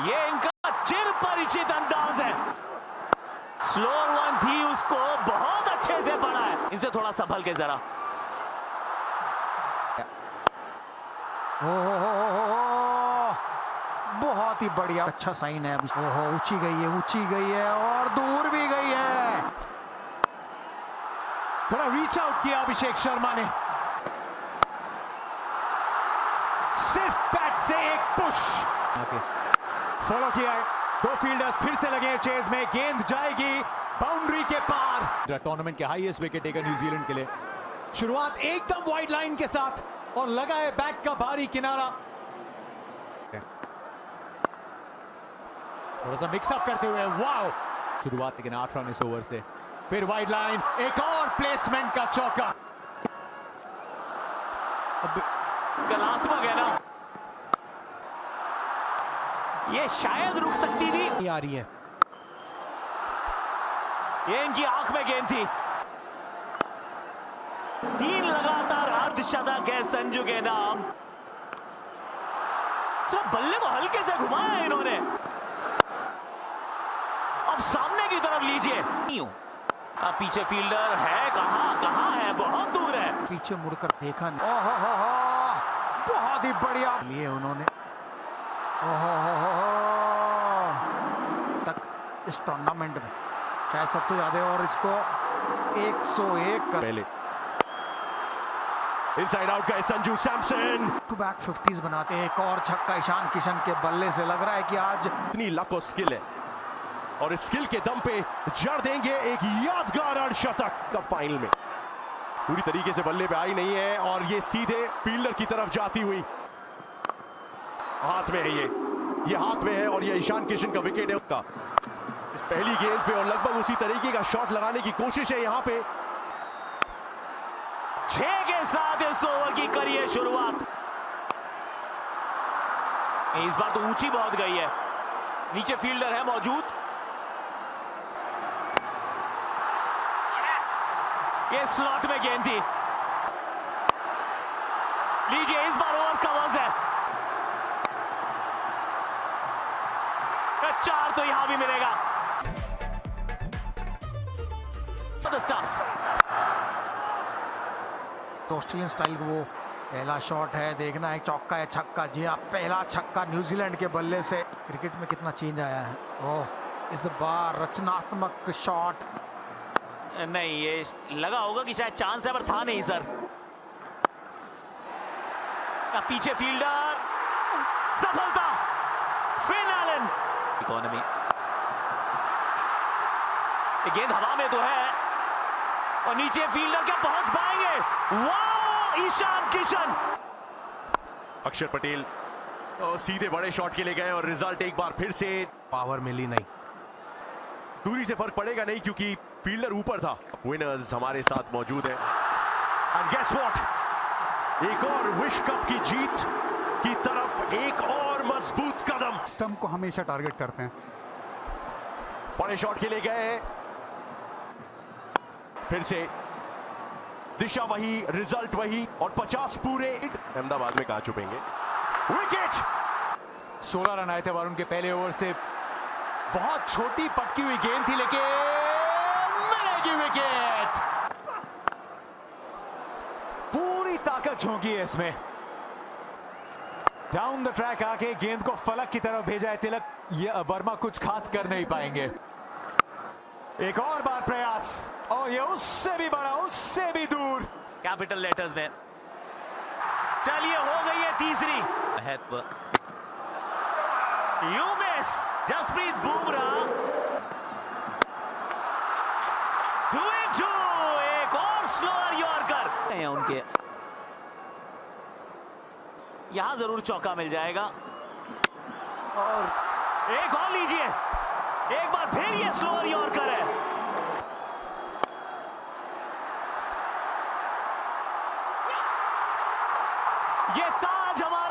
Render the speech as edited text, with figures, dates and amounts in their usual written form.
ये इनका चिर परिचित अंदाज है। स्लोअर वन थी, उसको बहुत अच्छे से पढ़ा है। इनसे थोड़ा संभल के जरा। बहुत ही बढ़िया, अच्छा साइन है। ओहो, ऊंची गई है और दूर भी गई है। थोड़ा रीच आउट किया अभिषेक शर्मा ने, सिर्फ बैट से एक पुश फॉलो किया है। दो फील्डर्स फिर से लगे चेज में, गेंद जाएगी बाउंड्री के पार। टूर्नामेंट के हाईएस्ट विकेट टेकर न्यूजीलैंड के लिए। शुरुआत एकदम वाइड लाइन के साथ और लगा है बैट का भारी किनारा। थोड़ा सा मिक्सअप करते हुए, वाओ शुरुआत, लेकिन 8 रन इस ओवर से। फिर वाइड लाइन, एक और प्लेसमेंट का चौका। कलात्मक है ना, ये शायद रुक सकती थी। आ रही है, ये इनकी आंख में गेंद थी। 3 लगातार अर्धशतक है संजू के नाम। सिर्फ बल्ले को हल्के से घुमाया है इन्होंने। अब सामने की तरफ लीजिए। अब पीछे फील्डर है, कहां है, बहुत दूर है। पीछे मुड़कर देखा नहीं। बहुत ही बढ़िया लिए उन्होंने। तक इस टूर्नामेंट में शायद सबसे ज्यादा, और इसको 101 पहले इनसाइड आउट का Sanju Samson. To back 50s बनाते। एक और छक्का ईशान किशन के बल्ले से। लग रहा है कि आज इतनी लक और स्किल है, और इस स्किल के दम पे जड़ देंगे एक यादगार अर्धशतक। कप फाइनल में पूरी तरीके से बल्ले पे आई नहीं है, और ये सीधे फील्डर की तरफ जाती हुई हाथ में है। ये हाथ में है, और ये ईशान किशन का विकेट है उसका इस पहली गेंद पे, और लगभग उसी तरीके का शॉट लगाने की कोशिश है यहाँ पे। 6 के साथ इस ओवर की करिए शुरुआत। इस बार तो ऊंची बहुत गई है, नीचे फील्डर है मौजूद। ये स्लॉट में गेंद थी। लीजिए, इस बार ओवर कवर्स है। 4 तो यहां भी मिलेगा। ऑस्ट्रेलियन स्टाइल का वो पहला शॉट है। देखना है चौका है छक्का। जी हाँ, पहला छक्का न्यूजीलैंड के बल्ले से। क्रिकेट में कितना चेंज आया है। ओह, इस बार रचनात्मक शॉट नहीं, ये लगा होगा कि शायद चांस है, पर था नहीं सर। पीछे फील्डर, सफलता। Finn Allen, economy. गेंद हवा में तो है, और नीचे फील्डर क्या पहुंच पाएंगे। वाओ, ईशान किशन। अक्षर पटेल सीधे बड़े शॉट के लिए गए, और रिजल्ट एक बार फिर से पावर मिली नहीं। दूरी से फर्क पड़ेगा नहीं, क्योंकि फील्डर ऊपर था। विनर्स हमारे साथ मौजूद है, एंड गेस व्हाट, एक और विश्व कप की जीत की तरफ एक और मजबूत कदम। स्टंप को हमेशा टारगेट करते हैं। बड़े शॉट के लिए गए, फिर से दिशा वही, रिजल्ट वही, और 50 पूरे। अहमदाबाद में कहां छुपेंगे। विकेट। 16 रन आए थे वरुण के पहले ओवर से। बहुत छोटी पटकी हुई गेंद थी, लेकिन मिलेगी विकेट। पूरी ताकत झोंकी है इसमें। डाउन द ट्रैक आके गेंद को फलक की तरफ भेजा है तिलक। ये वर्मा कुछ खास कर नहीं पाएंगे। एक और बार प्रयास, और ये उससे भी बड़ा, उससे भी दूर। कैपिटल लेटर्स में। चलिए, हो गई है तीसरी। You miss Jasprit Bumrah. 2-2, एक और स्लोअर यॉर्कर है उनके। यहां जरूर चौका मिल जाएगा, और एक और लीजिए। एक बार फिर ये स्लोअर यॉर्कर है। ये ताज हमारे